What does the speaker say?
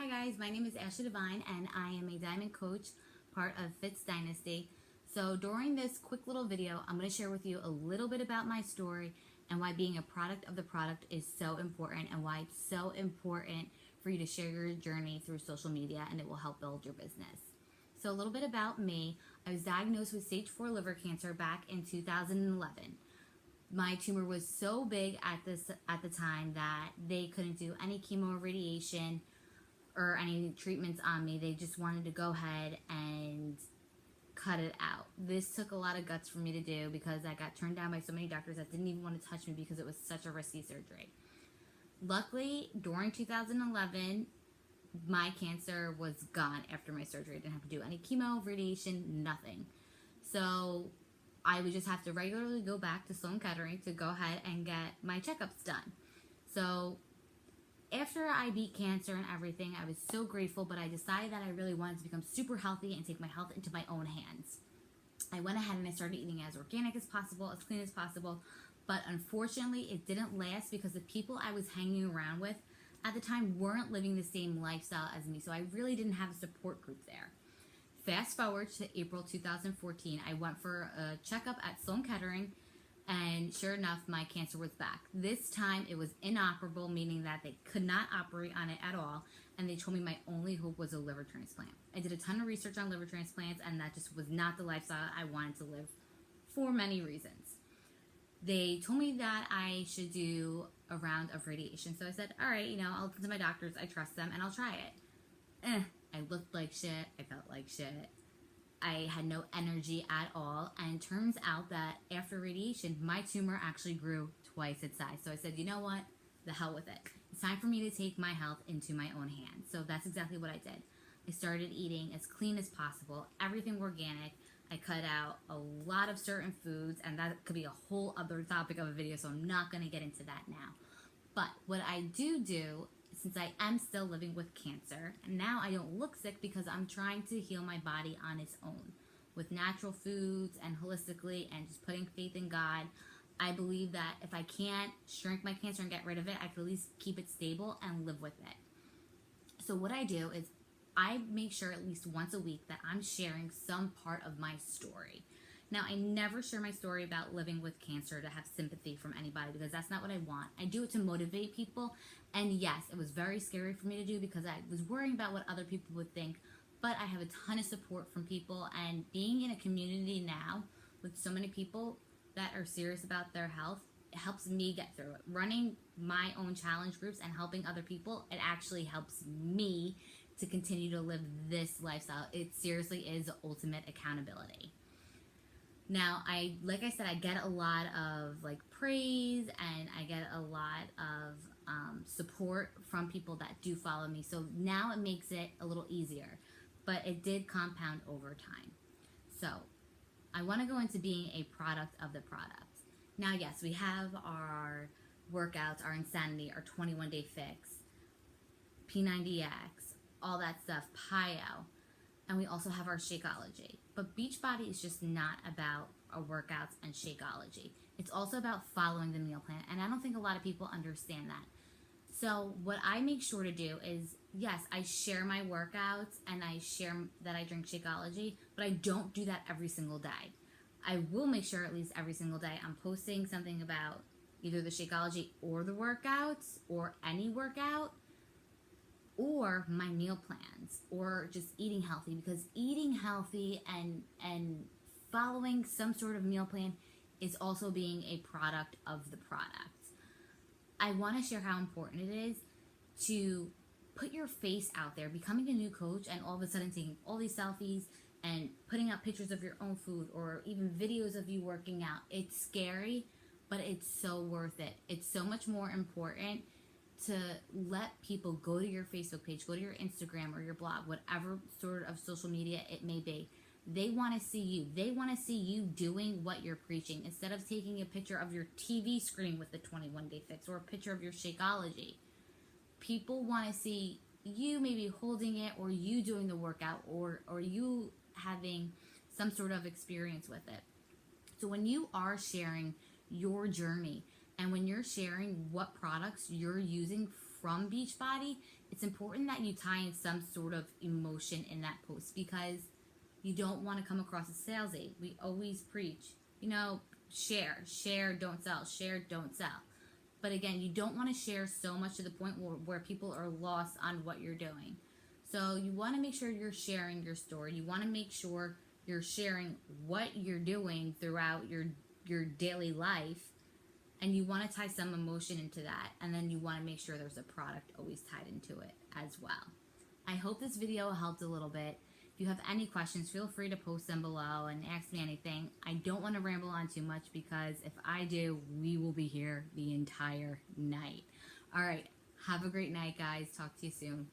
Hi guys, my name is Ashley Devine and I am a diamond coach, part of Fitz Dynasty. So during this quick little video, I'm going to share with you a little bit about my story and why being a product of the product is so important and why it's so important for you to share your journey through social media and it will help build your business. So a little bit about me. I was diagnosed with stage 4 liver cancer back in 2011. My tumor was so big at the time that they couldn't do any chemo or radiation or any treatments on me. They just wanted to go ahead and cut it out. This took a lot of guts for me to do because I got turned down by so many doctors that didn't even want to touch me because it was such a risky surgery. Luckily, during 2011, my cancer was gone after my surgery. I didn't have to do any chemo, radiation, nothing. So I would just have to regularly go back to Sloan Kettering to go ahead and get my checkups done. So after I beat cancer and everything, I was so grateful, but I decided that I really wanted to become super healthy and take my health into my own hands. I went ahead and I started eating as organic as possible, as clean as possible, but unfortunately it didn't last because the people I was hanging around with at the time weren't living the same lifestyle as me, so I really didn't have a support group there. Fast forward to April 2014, I went for a checkup at Sloan Kettering, and sure enough, my cancer was back. This time, it was inoperable, meaning that they could not operate on it at all, and they told me my only hope was a liver transplant. I did a ton of research on liver transplants, and that just was not the lifestyle I wanted to live for many reasons. They told me that I should do a round of radiation, so I said, all right, I'll listen to my doctors, I trust them, and I'll try it. I looked like shit. I felt like shit. I had no energy at all. And turns out that after radiation, my tumor actually grew twice its size. So I said, you know what? The hell with it. It's time for me to take my health into my own hands. So that's exactly what I did. I started eating as clean as possible, everything organic. I cut out a lot of certain foods, and that could be a whole other topic of a video, so I'm not going to get into that now. But what I do, since I am still living with cancer, and now I don't look sick because I'm trying to heal my body on its own with natural foods and holistically and just putting faith in God. I believe that if I can't shrink my cancer and get rid of it, I can at least keep it stable and live with it. So what I do is I make sure at least once a week that I'm sharing some part of my story. Now, I never share my story about living with cancer to have sympathy from anybody because that's not what I want. I do it to motivate people. And yes, it was very scary for me to do because I was worrying about what other people would think. But I have a ton of support from people. And being in a community now with so many people that are serious about their health, it helps me get through it. Running my own challenge groups and helping other people, it actually helps me to continue to live this lifestyle. It seriously is ultimate accountability. Now, like I said, I get a lot of praise and I get a lot of support from people that do follow me. So now it makes it a little easier, but it did compound over time. So I want to go into being a product of the product. Now, yes, we have our workouts, our Insanity, our 21-day fix, P90X, all that stuff, PiYo. And we also have our Shakeology. But Beachbody is just not about our workouts and Shakeology. It's also about following the meal plan. And I don't think a lot of people understand that. So what I make sure to do is, yes, I share my workouts and I share that I drink Shakeology, but I don't do that every single day. I will make sure at least every single day I'm posting something about either the Shakeology or the workouts or any workout, or my meal plans, or just eating healthy, because eating healthy and following some sort of meal plan is also being a product of the product. I want to share how important it is to put your face out there, becoming a new coach, and all of a sudden taking all these selfies and putting up pictures of your own food or even videos of you working out. It's scary, but it's so worth it. It's so much more important to let people go to your Facebook page, go to your Instagram or your blog, whatever sort of social media it may be. They want to see you. They want to see you doing what you're preaching instead of taking a picture of your TV screen with the 21-day fix or a picture of your Shakeology. People want to see you maybe holding it or you doing the workout or you having some sort of experience with it. So when you are sharing your journey and when you're sharing what products you're using from Beachbody, it's important that you tie in some sort of emotion in that post, because you don't want to come across as sales aid. We always preach, you know, share, don't sell, share, don't sell. But again, you don't want to share so much to the point where people are lost on what you're doing. So you want to make sure you're sharing your story. You want to make sure you're sharing what you're doing throughout your daily life, and you want to tie some emotion into that, and then you want to make sure there's a product always tied into it as well. I hope this video helped a little bit. If you have any questions, feel free to post them below and ask me anything. I don't want to ramble on too much, because if I do, we will be here the entire night. All right, have a great night, guys. Talk to you soon.